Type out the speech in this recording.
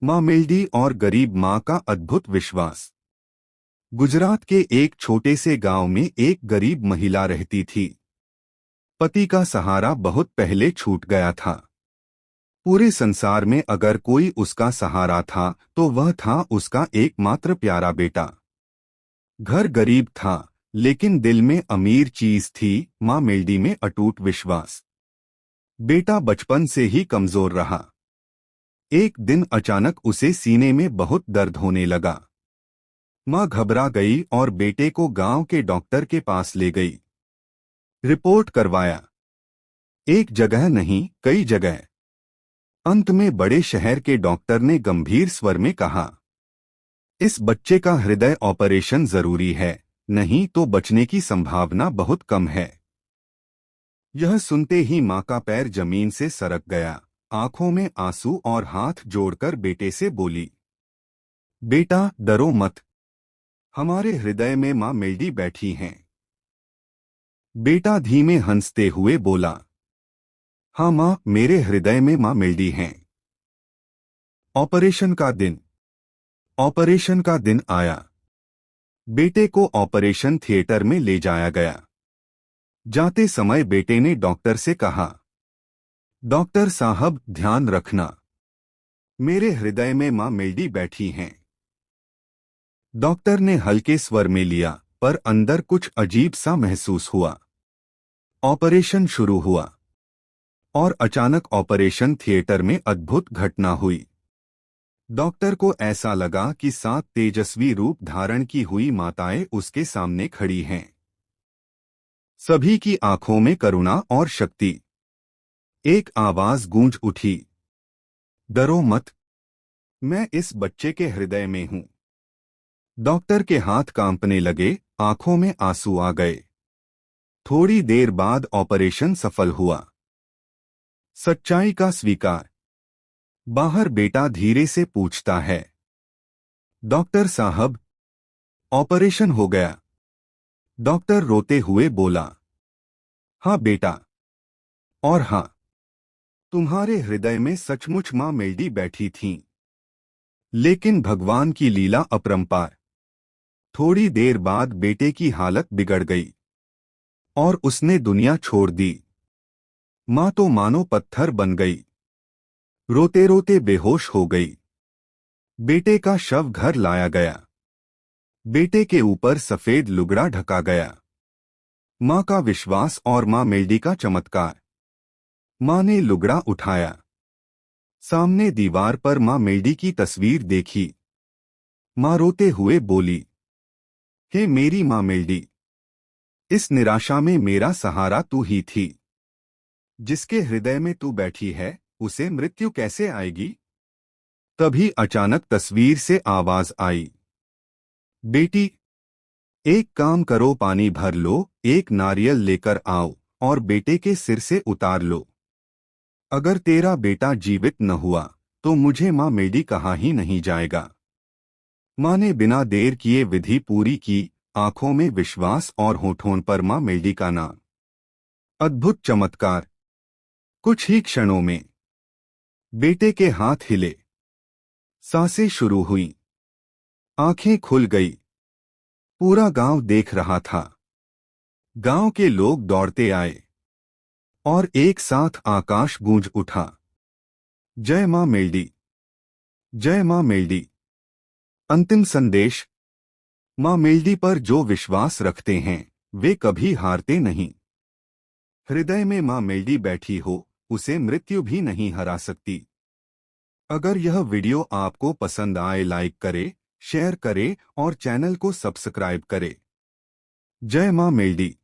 माँ मेल्डी और गरीब माँ का अद्भुत विश्वास। गुजरात के एक छोटे से गांव में एक गरीब महिला रहती थी। पति का सहारा बहुत पहले छूट गया था। पूरे संसार में अगर कोई उसका सहारा था तो वह था उसका एकमात्र प्यारा बेटा। घर गरीब था लेकिन दिल में अमीर चीज थी, माँ मेल्डी में अटूट विश्वास। बेटा बचपन से ही कमजोर रहा। एक दिन अचानक उसे सीने में बहुत दर्द होने लगा। माँ घबरा गई और बेटे को गांव के डॉक्टर के पास ले गई। रिपोर्ट करवाया। एक जगह नहीं, कई जगह। अंत में बड़े शहर के डॉक्टर ने गंभीर स्वर में कहा, इस बच्चे का हृदय ऑपरेशन जरूरी है, नहीं तो बचने की संभावना बहुत कम है। यह सुनते ही माँ का पैर जमीन से सरक गया। आंखों में आंसू और हाथ जोड़कर बेटे से बोली, बेटा डरो मत, हमारे हृदय में माँ मेल्डी बैठी हैं। बेटा धीमे हंसते हुए बोला, हाँ माँ, मेरे हृदय में माँ मेल्डी हैं। ऑपरेशन का दिन आया। बेटे को ऑपरेशन थिएटर में ले जाया गया। जाते समय बेटे ने डॉक्टर से कहा, डॉक्टर साहब ध्यान रखना, मेरे हृदय में माँ मेल्डी बैठी हैं। डॉक्टर ने हल्के स्वर में लिया, पर अंदर कुछ अजीब सा महसूस हुआ। ऑपरेशन शुरू हुआ और अचानक ऑपरेशन थिएटर में अद्भुत घटना हुई। डॉक्टर को ऐसा लगा कि 7 तेजस्वी रूप धारण की हुई माताएं उसके सामने खड़ी हैं। सभी की आंखों में करुणा और शक्ति। एक आवाज गूंज उठी, डरो मत, मैं इस बच्चे के हृदय में हूं। डॉक्टर के हाथ कांपने लगे, आंखों में आंसू आ गए। थोड़ी देर बाद ऑपरेशन सफल हुआ। सच्चाई का स्वीकार। बाहर बेटा धीरे से पूछता है, डॉक्टर साहब ऑपरेशन हो गया? डॉक्टर रोते हुए बोला, हाँ बेटा, और हाँ, तुम्हारे हृदय में सचमुच माँ मेल्डी बैठी थीं। लेकिन भगवान की लीला अपरंपार। थोड़ी देर बाद बेटे की हालत बिगड़ गई और उसने दुनिया छोड़ दी। माँ तो मानो पत्थर बन गई, रोते रोते बेहोश हो गई। बेटे का शव घर लाया गया। बेटे के ऊपर सफेद लुगड़ा ढका गया। माँ का विश्वास और माँ मेल्डी का चमत्कार। माँ ने लुगड़ा उठाया। सामने दीवार पर माँ मेल्डी की तस्वीर देखी। माँ रोते हुए बोली, हे मेरी माँ मेल्डी, इस निराशा में मेरा सहारा तू ही थी। जिसके हृदय में तू बैठी है, उसे मृत्यु कैसे आएगी? तभी अचानक तस्वीर से आवाज आई, बेटी, एक काम करो, पानी भर लो, एक नारियल लेकर आओ और बेटे के सिर से उतार लो। अगर तेरा बेटा जीवित न हुआ तो मुझे माँ मेल्डी कहा ही नहीं जाएगा। माँ ने बिना देर किए विधि पूरी की, आंखों में विश्वास और होठों पर माँ मेल्डी का नाम। अद्भुत चमत्कार। कुछ ही क्षणों में बेटे के हाथ हिले, सांसें शुरू हुई, आंखें खुल गई। पूरा गांव देख रहा था। गांव के लोग दौड़ते आए और एक साथ आकाश गूंज उठा, जय मां मेल्डी, जय मां मेल्डी। अंतिम संदेश, मां मेल्डी पर जो विश्वास रखते हैं वे कभी हारते नहीं। हृदय में मां मेल्डी बैठी हो, उसे मृत्यु भी नहीं हरा सकती। अगर यह वीडियो आपको पसंद आए, लाइक करें, शेयर करें और चैनल को सब्सक्राइब करें। जय मां मेल्डी।